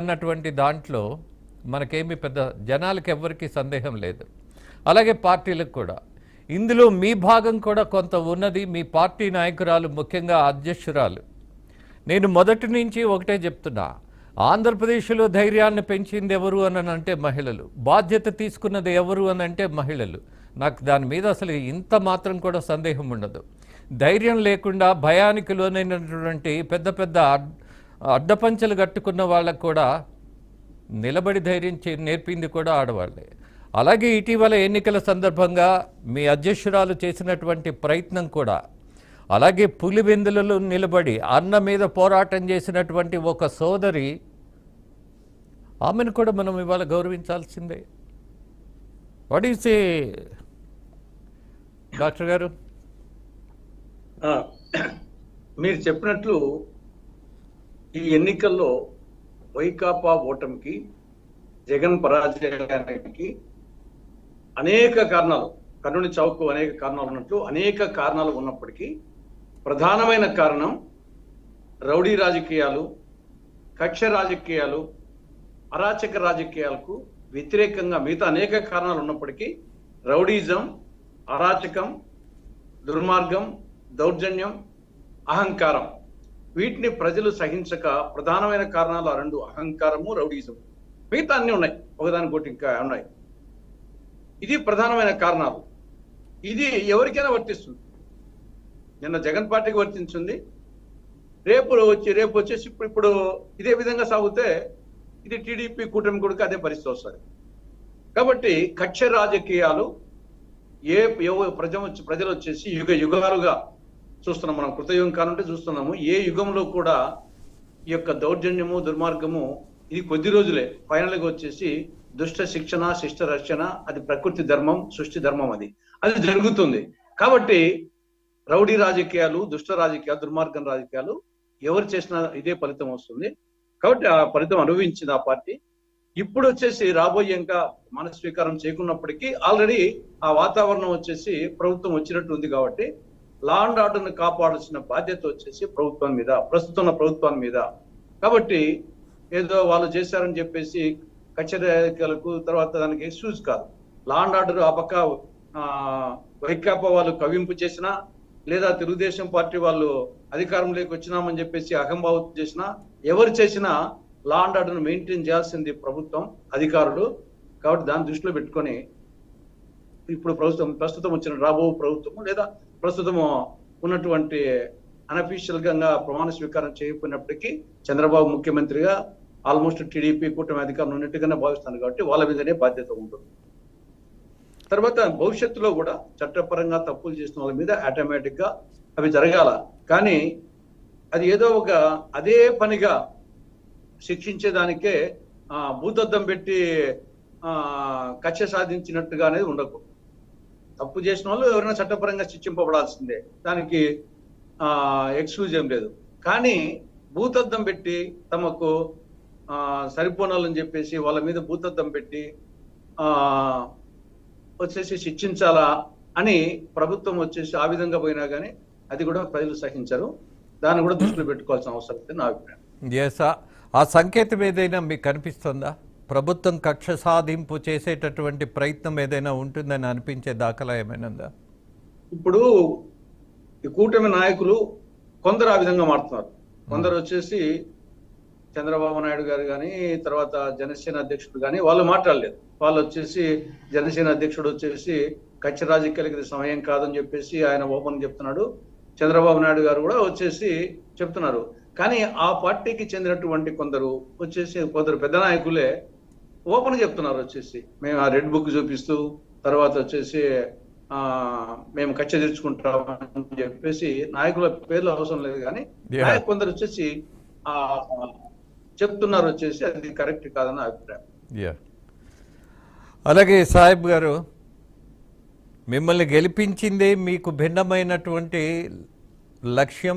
అన్నటువంటి దాంట్లో మనకేమి పెద్ద జనాలకు ఎవ్వరికీ సందేహం లేదు. అలాగే పార్టీలకు కూడా. ఇందులో మీ భాగం కూడా కొంత ఉన్నది. మీ పార్టీ నాయకురాలు, ముఖ్యంగా అధ్యక్షురాలు. నేను మొదటి నుంచి ఒకటే చెప్తున్నా, ఆంధ్రప్రదేశ్లో ధైర్యాన్ని పెంచింది ఎవరు అని అంటే మహిళలు, బాధ్యత తీసుకున్నది ఎవరు అని అంటే మహిళలు. నాకు దాని మీద అసలు ఇంత మాత్రం కూడా సందేహం ఉండదు. ధైర్యం లేకుండా భయానికి లోనైనటువంటి పెద్ద పెద్ద అడ్డపంచలు కట్టుకున్న వాళ్ళకు కూడా నిలబడి ధైర్యం నేర్పింది కూడా ఆడవాళ్ళే. అలాగే ఇటీవల ఎన్నికల సందర్భంగా మీ అధ్యక్షురాలు చేసినటువంటి ప్రయత్నం కూడా, అలాగే పులివెందులలో నిలబడి అన్న మీద పోరాటం చేసినటువంటి ఒక సోదరి, ఆమెను కూడా మనం ఇవాళ గౌరవించాల్సిందే. వాట్ ఈస్ ఏ డాక్టర్ గారు? మీరు చెప్పినట్లు ఈ ఎన్నికల్లో వైకాపా ఓటమికి, జగన్ పరాజయానికి అనేక కారణాలు, కర్నూలు చౌక్ అనేక కారణాలు ఉన్నట్లు అనేక కారణాలు ఉన్నప్పటికీ ప్రధానమైన కారణం రౌడీ రాజకీయాలు, కక్ష రాజకీయాలు, అరాచక రాజకీయాలకు వ్యతిరేకంగా మిగతా అనేక కారణాలు ఉన్నప్పటికీ రౌడీజం, అరాచకం, దుర్మార్గం, దౌర్జన్యం, అహంకారం, వీటిని ప్రజలు సహించక ప్రధానమైన కారణాలు ఆ రెండు, అహంకారము, రౌడీజం. మిగతా అన్ని ఉన్నాయి, ఒకదానికోటి ఇంకా ఉన్నాయి. ఇది ప్రధానమైన కారణాలు. ఇది ఎవరికైనా వర్తిస్తుంది. నిన్న జగన్ పార్టీకి వర్తించింది, రేపు వచ్చేసి ఇప్పుడు ఇదే విధంగా సాగితే ఇది టీడీపీ కూటమి కూడా అదే పరిస్థితి వస్తుంది. కాబట్టి కక్ష రాజకీయాలు ప్రజలు వచ్చేసి యుగాలుగా చూస్తున్నాం. మనం కృతయుగం కానుంటే చూస్తున్నాము. ఏ యుగంలో కూడా ఈ యొక్క దౌర్జన్యము, దుర్మార్గము ఇది కొద్ది రోజులే. ఫైనల్గా వచ్చేసి దుష్ట శిక్షణ, శిష్ట రక్షణ, అది ప్రకృతి ధర్మం, సృష్టి ధర్మం, అది జరుగుతుంది. కాబట్టి రౌడీ రాజకీయాలు, దుష్ట రాజకీయాలు, దుర్మార్గం రాజకీయాలు ఎవరు చేసినా ఇదే ఫలితం వస్తుంది. కాబట్టి ఆ ఫలితం అనుభవించింది ఆ పార్టీ. ఇప్పుడు వచ్చేసి రాబోయే ఇంకా మన స్వీకారం చేయకున్నప్పటికీ ఆల్రెడీ ఆ వాతావరణం వచ్చేసి ప్రభుత్వం వచ్చినట్టు ఉంది. కాబట్టి లా అండ్ ఆర్డర్ను కాపాడాల్సిన బాధ్యత వచ్చేసి ప్రభుత్వం మీద, ప్రస్తుతం ఉన్న ప్రభుత్వాన్ని మీద. కాబట్టి ఏదో వాళ్ళు చేశారని చెప్పేసి కక్షలకు తర్వాత దానికి ఎక్స్క్యూజ్ కాదు. లా అండ్ ఆర్డర్ ఆ పక్క వైకాపా వాళ్ళు కవింపు చేసినా, లేదా తెలుగుదేశం పార్టీ వాళ్ళు అధికారంలోకి వచ్చినామని చెప్పేసి అహంభావం చేసినా, ఎవరు చేసినా లా అండ్ ఆర్డర్ను మెయింటైన్ చేయాల్సింది ప్రభుత్వం, అధికారులు. కాబట్టి దాన్ని దృష్టిలో పెట్టుకొని ఇప్పుడు ప్రస్తుతం వచ్చిన రాబో ప్రభుత్వము, లేదా ప్రస్తుతము ఉన్నటువంటి అన్అఫీషియల్ గా ప్రమాణ స్వీకారం చేయకపోయినప్పటికీ చంద్రబాబు ముఖ్యమంత్రిగా ఆల్మోస్ట్ టీడీపీ కూటమి అధికారం ఉన్నట్టుగానే భావిస్తాను. కాబట్టి వాళ్ళ మీదనే బాధ్యత ఉంటుంది. తర్వాత భవిష్యత్తులో కూడా చట్టపరంగా తప్పులు చేసిన వాళ్ళ మీద ఆటోమేటిక్ గా అవి జరగాల. కానీ అది ఏదో ఒక అదే పనిగా శిక్షించేదానికే భూతద్దం పెట్టి కక్ష సాధించినట్టుగా అనేది ఉండకూడదు. తప్పు చేసిన వాళ్ళు ఎవరైనా చట్టపరంగా శిక్షింపబడాల్సిందే, దానికి ఎక్స్క్యూజ్ ఏం లేదు. కానీ భూతద్దం పెట్టి తమకు సరిపోనాలని చెప్పేసి వాళ్ళ మీద భూతద్దం పెట్టి వచ్చేసి శిక్షించాలా అని ప్రభుత్వం వచ్చేసి ఆ విధంగా పోయినా కానీ అది కూడా ప్రజలు సహించరు. దాన్ని కూడా దృష్టిలో పెట్టుకోవాల్సిన అవసరం నా అభిప్రాయం. ఆ సంకేతం ఏదైనా మీకు కనిపిస్తుందా? ప్రభుత్వం కక్ష సాధింపు చేసేటటువంటి ప్రయత్నం ఏదైనా ఉంటుందని అనిపించే దాఖలా ఏమైనా ఉందా? ఇప్పుడు ఈ కూటమి నాయకులు కొందరు ఆ విధంగా మారుతున్నారు. కొందరు వచ్చేసి చంద్రబాబు నాయుడు గారు కానీ, తర్వాత జనసేన అధ్యక్షుడు కానీ వాళ్ళు మాట్లాడలేదు. వాళ్ళు వచ్చేసి జనసేన అధ్యక్షుడు వచ్చేసి కక్ష రాజకీయాలకి సమయం కాదని చెప్పేసి ఆయన ఓపెన్ చెప్తున్నాడు. చంద్రబాబు నాయుడు గారు కూడా వచ్చేసి చెప్తున్నారు. కానీ ఆ పార్టీకి చెందినటువంటి కొందరు పెద్ద నాయకులే ఓపెన్ చెప్తున్నారు. వచ్చేసి మేము ఆ రెడ్ బుక్ చూపిస్తూ తర్వాత వచ్చేసి మేము కక్ష తీర్చుకుంటామని చెప్పేసి నాయకుల పేర్లు అవసరం లేదు, కానీ కొందరు వచ్చేసి చెప్తున్నారు. వచ్చేసి అది కరెక్ట్ కాదని అభిప్రాయం. అలాగే సాహెబ్ గారు, మిమ్మల్ని గెలిపించిందే మీకు భిన్నమైనటువంటి లక్ష్యం